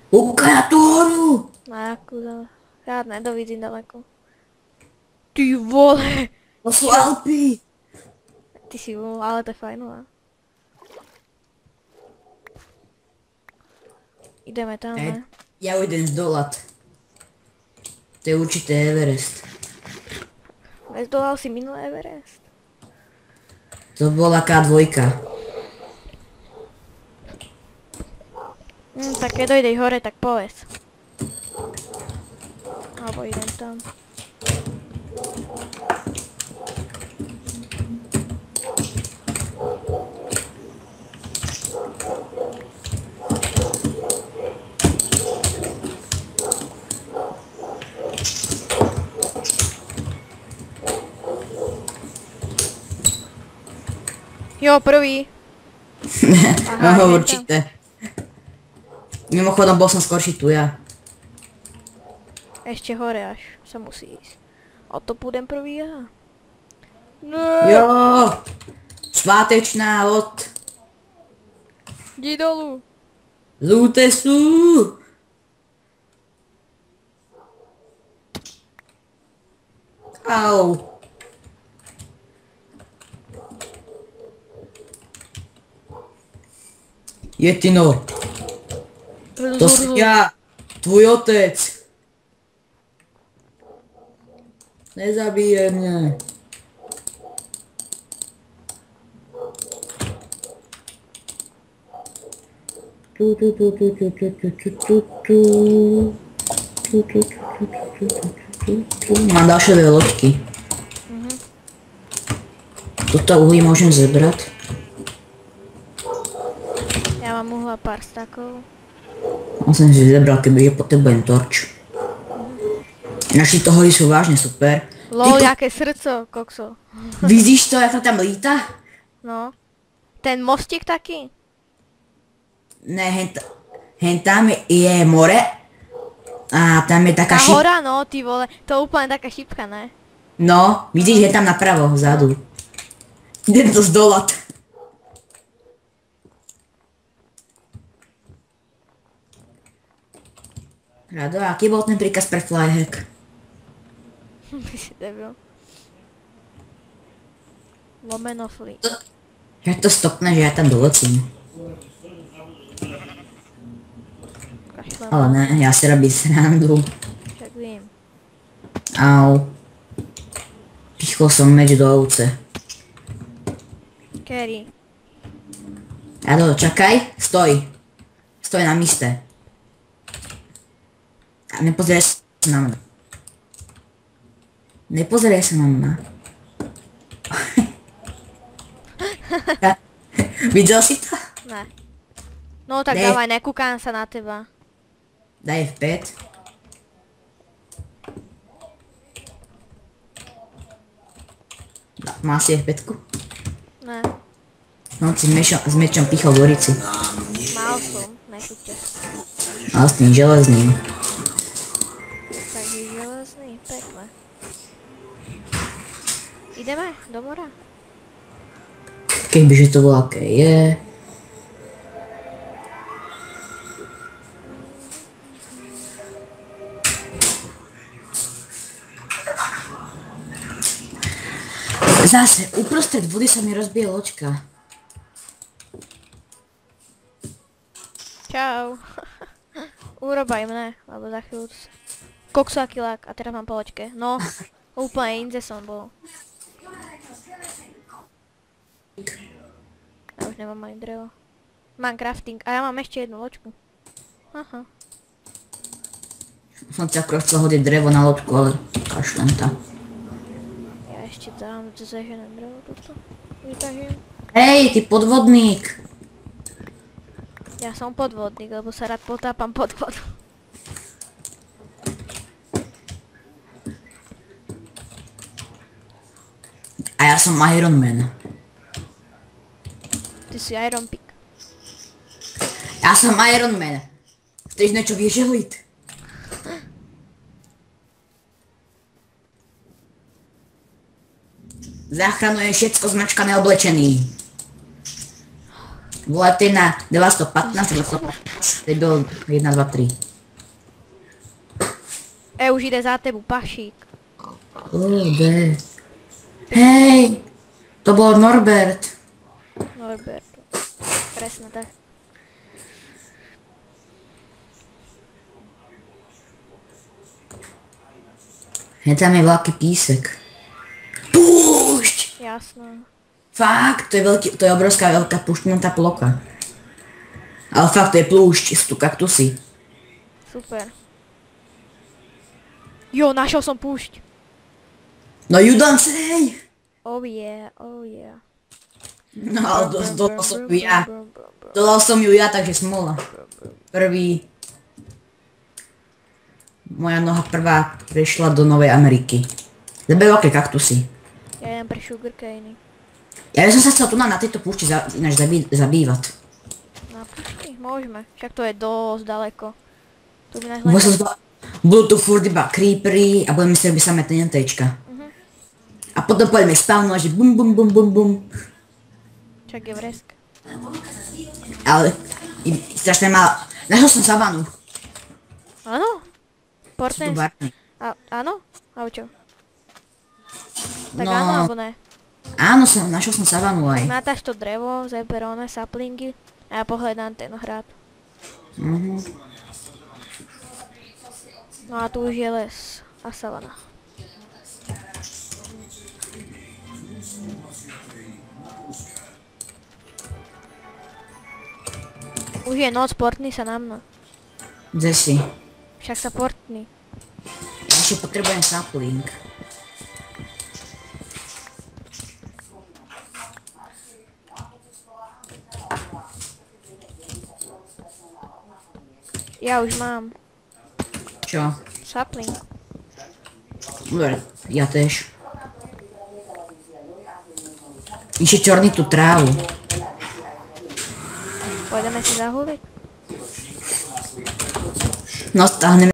Kúkaj na tú horu! Na jakú ja nedovidím daleko. Ty vole! To sú Čo? Alpy! Ty si ale to je fajnová. Ideme tam, ne? Ja ujdem zdolať. To je určite Everest. Nezdolal si minulý Everest. To bola K2. Tak keď dojdeš hore, tak povedz. Alebo idem tam. Jo, prvý. Aha, No idem určite. Mimochodom bol som skorší tu ja. Ešte hore až sa musí ísť. O to pôjdem prvý ja. No. Jo! Svátečná loď. Jdi dolu. Lúte sú! Au. Jetino, to som ja, tvoj otec. Nezabíjaj mňa. Mám ďalšie dve loďky. Toto uhlí môžem zebrať. Ja mám uhla pár stakov. On som si zebral, kebyže potrebujem torč. Naši to hory sú vážne super. Lol, jaké srdco, kokso. Vidíš to, jak to tam líta? No. Ten mostík taký? Ne, hen tam je more. A tam je taká Tá šipka. hora, no, ty vole. To úplne taká šipka, ne? No, vidíš, je tam napravo, vzadu. Idem to zdolať. Rado, aký bol ten príkaz pre flyhack? Ty si debil. Lomeno free. Že to stopne, že ja tam dolecím. Kašlem. Ale ne, ja si robím srandu. Však vím. Au. Pichol som meč do ovce. Kerry. Rado, čakaj, stoj. Stoj na míste. A nepozeraj sa na mňa. Nepozeraj sa na mňa. Videl si to? Ne. No tak Ne. dávaj, nekúkam sa na teba. Daj F5. Má si F5? Ne. No, si s mečom pichol Gorici. Mal som, nechúťte. Ale s tým železným. Takže železný, pekné. Ideme do mora? Kebyže to bolo aké je. Zase, uprostred vody sa mi rozbije loďka. Čau. Urobaj mne, lebo za chvíľu koksu aký lak a teraz mám po loďke. No, úplne inde som bol. Ja už nemám ani drevo. Mám crafting a ja mám ešte jednu loďku. Aha. Som ti akorát chcel hodiť drevo na loďku, ale kašlem tam. Ja ešte dám zaženem drevo toto. Vytažím. Hej, ty podvodník! Ja som podvodník, lebo sa rád potápam pod vodu. A ja som Iron Man. Ty si Iron Pick. Ja som Iron Man. Chceš niečo vyželiť? Záchranu je všetko zmačkané oblečený. Volajte na 915, 915, teď byl 1, 2, 3. Už jde za tebu, pašík. Kde? Hej, to bol Norbert. Norbert. Presne tak. Hej, tam je veľký písek. Púšť! Jasno. Fakt, to je obrovská veľká puštnatá plocha. Ale fakt, to je plúšť, sú tu kaktusy. Super. Jo, našiel som púšť. No you don't say! Oh yeah, oh yeah. No ale dodal som ju ja. Dodal som ju ja, takže smola. Prvý. Moja noha prvá prešla do Novej Ameriky. Zebe veľké kaktusy. Ja idem pre sugarcane. Ja by som sa chcel tu na tejto púšti ináč zabývať. Na púšti? Môžeme. Však to je dosť ďaleko. Tu by budú tu furt iba creepery a budeme si robiť samé TNTčka. A potom poďme spawnovať, že bum bum bum bum bum. Čak je vresk. Ale strašne málo. Našiel som savanu. Áno? Portens? Áno? A čo? Tak áno, alebo ne? Áno, našiel som savanu aj. Natáš to drevo, zeberone, saplingy a ja pohľadám ten hrad. No a tu už je les a savana. Už je noc, portni sa na mňa. Kde si? Však sa portni. Ja ešte potrebujem sapling. Ja už mám. Čo? Sapling. Dobre, ja tež. Ešte čorný tú trávu. Pôjdeme si zahuliť? No, stáhneme